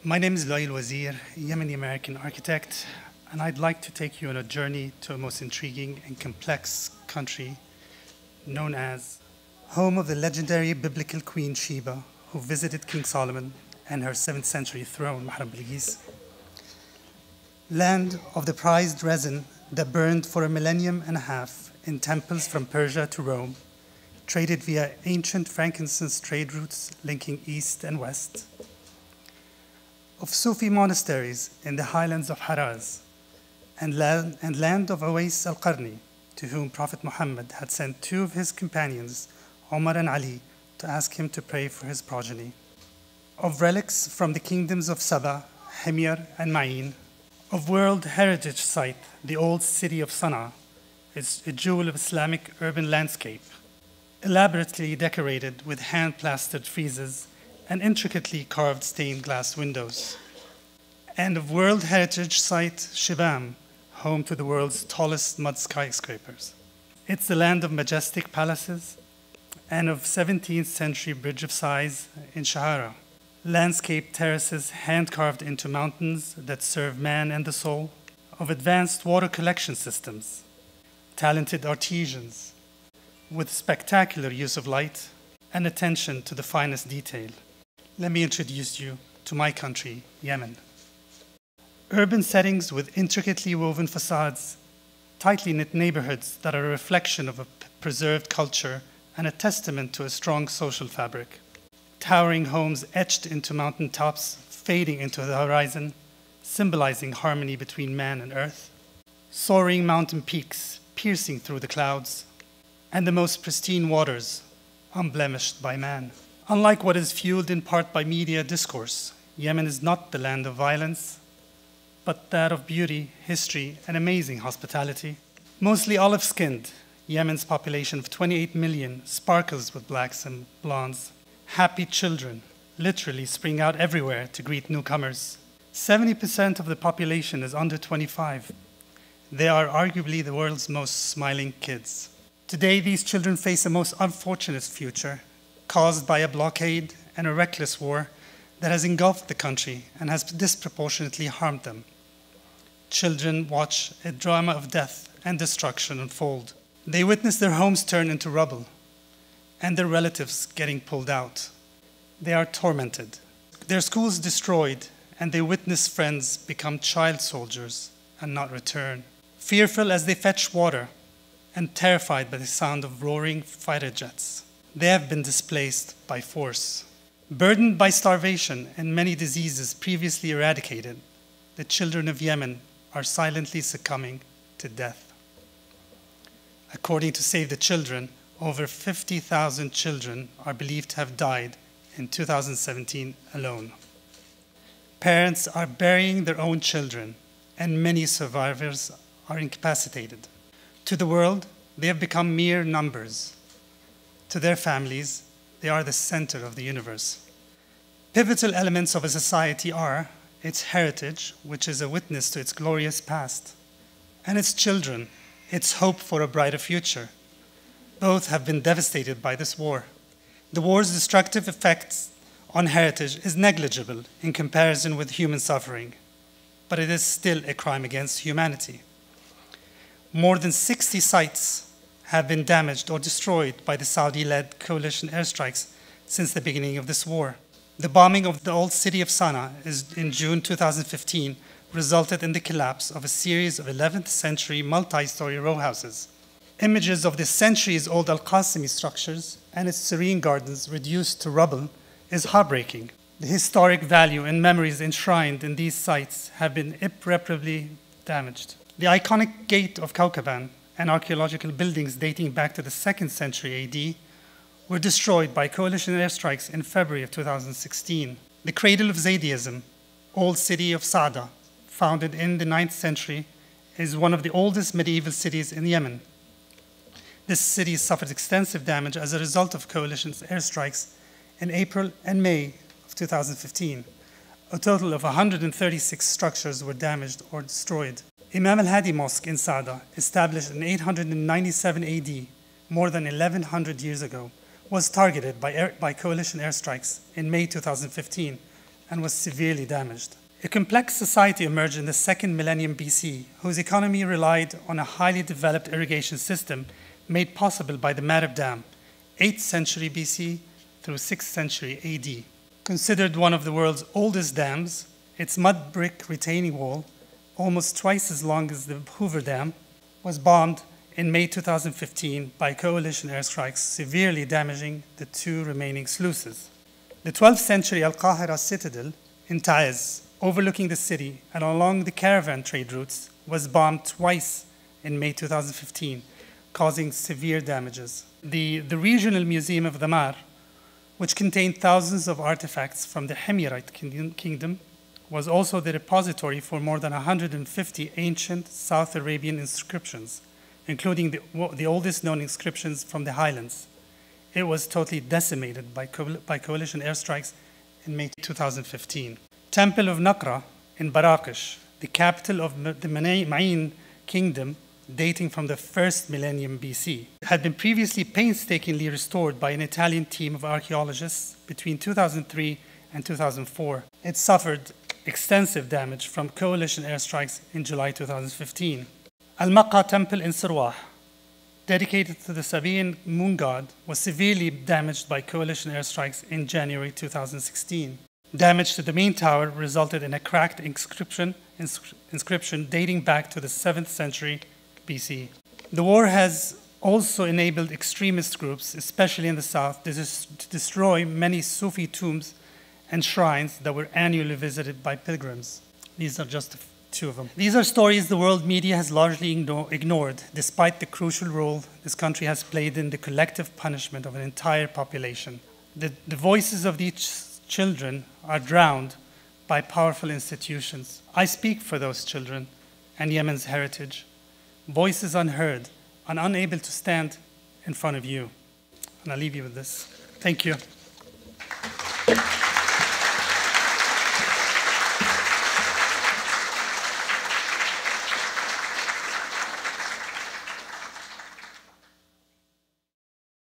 My name is Luay Wazir, Yemeni-American architect, and I'd like to take you on a journey to a most intriguing and complex country known as home of the legendary biblical Queen Sheba, who visited King Solomon and her 7th century throne, Mahram Bilqis. Land of the prized resin that burned for a millennium and a half in temples from Persia to Rome, traded via ancient frankincense trade routes linking east and west. Of Sufi monasteries in the highlands of Haraz, and land of Awais al-Qarni, to whom Prophet Muhammad had sent 2 of his companions, Omar and Ali, to ask him to pray for his progeny. Of relics from the kingdoms of Saba, Himyar, and Ma'in. Of World Heritage Site, the old city of Sana'a, is a jewel of Islamic urban landscape, elaborately decorated with hand-plastered friezes and intricately carved stained glass windows. And of World Heritage Site Shibam, home to the world's tallest mud skyscrapers. It's the land of majestic palaces and of 17th century Bridge of Sighs in Shahara, landscape terraces hand-carved into mountains that serve man and the soul, of advanced water collection systems, talented artisans, with spectacular use of light and attention to the finest detail. Let me introduce you to my country, Yemen. Urban settings with intricately woven facades, tightly knit neighborhoods that are a reflection of a preserved culture and a testament to a strong social fabric. Towering homes etched into mountain tops, fading into the horizon, symbolizing harmony between man and earth. Soaring mountain peaks piercing through the clouds, and the most pristine waters, unblemished by man. Unlike what is fueled in part by media discourse, Yemen is not the land of violence, but that of beauty, history, and amazing hospitality. Mostly olive-skinned, Yemen's population of 28 million sparkles with blacks and blondes. Happy children literally spring out everywhere to greet newcomers. 70% of the population is under 25. They are arguably the world's most smiling kids. Today, these children face a most unfortunate future, caused by a blockade and a reckless war that has engulfed the country and has disproportionately harmed them. Children watch a drama of death and destruction unfold. They witness their homes turn into rubble and their relatives getting pulled out. They are tormented, their schools destroyed, and they witness friends become child soldiers and not return. Fearful as they fetch water and terrified by the sound of roaring fighter jets, they have been displaced by force. Burdened by starvation and many diseases previously eradicated, the children of Yemen are silently succumbing to death. According to Save the Children, over 50,000 children are believed to have died in 2017 alone. Parents are burying their own children, and many survivors are incapacitated. To the world, they have become mere numbers. To their families, they are the center of the universe. Pivotal elements of a society are its heritage, which is a witness to its glorious past, and its children, its hope for a brighter future. Both have been devastated by this war. The war's destructive effects on heritage is negligible in comparison with human suffering, but it is still a crime against humanity. More than 60 sites have been damaged or destroyed by the Saudi-led coalition airstrikes since the beginning of this war. The bombing of the old city of Sana'a in June 2015 resulted in the collapse of a series of 11th century multi-story row houses. Images of the centuries-old Al-Qasimi structures and its serene gardens reduced to rubble is heartbreaking. The historic value and memories enshrined in these sites have been irreparably damaged. The iconic Gate of Kaukaban and archaeological buildings dating back to the 2nd century AD were destroyed by coalition airstrikes in February of 2016. The cradle of Zaydism, old city of Saada, founded in the 9th century, is one of the oldest medieval cities in Yemen. This city suffered extensive damage as a result of coalition's airstrikes in April and May of 2015. A total of 136 structures were damaged or destroyed. Imam al-Hadi Mosque in Saada, established in 897 AD, more than 1,100 years ago, was targeted by coalition airstrikes in May 2015, and was severely damaged. A complex society emerged in the second millennium BC, whose economy relied on a highly developed irrigation system made possible by the Marib Dam, 8th century BC through 6th century AD. Considered one of the world's oldest dams, its mud brick retaining wall, almost twice as long as the Hoover Dam, was bombed in May 2015 by coalition airstrikes, severely damaging the two remaining sluices. The 12th century Al-Qahira citadel in Taiz, overlooking the city and along the caravan trade routes, was bombed twice in May 2015, causing severe damages. The Regional Museum of Damar, which contained thousands of artifacts from the Himyarite kingdom, was also the repository for more than 150 ancient South Arabian inscriptions, including the oldest known inscriptions from the highlands. It was totally decimated by coalition airstrikes in May 2015. Temple of Naqra in Baraqish, the capital of the Ma'in kingdom, dating from the first millennium BC, had been previously painstakingly restored by an Italian team of archaeologists between 2003 and 2004. It suffered extensive damage from coalition airstrikes in July 2015. Al-Maqqa Temple in Sirwah, dedicated to the Sabaean moon god, was severely damaged by coalition airstrikes in January 2016. Damage to the main tower resulted in a cracked inscription dating back to the 7th century BC. The war has also enabled extremist groups, especially in the south, to destroy many Sufi tombs and shrines that were annually visited by pilgrims. These are just two of them. These are stories the world media has largely ignored, despite the crucial role this country has played in the collective punishment of an entire population. The voices of these children are drowned by powerful institutions. I speak for those children and Yemen's heritage, voices unheard and unable to stand in front of you. And I'll leave you with this. Thank you.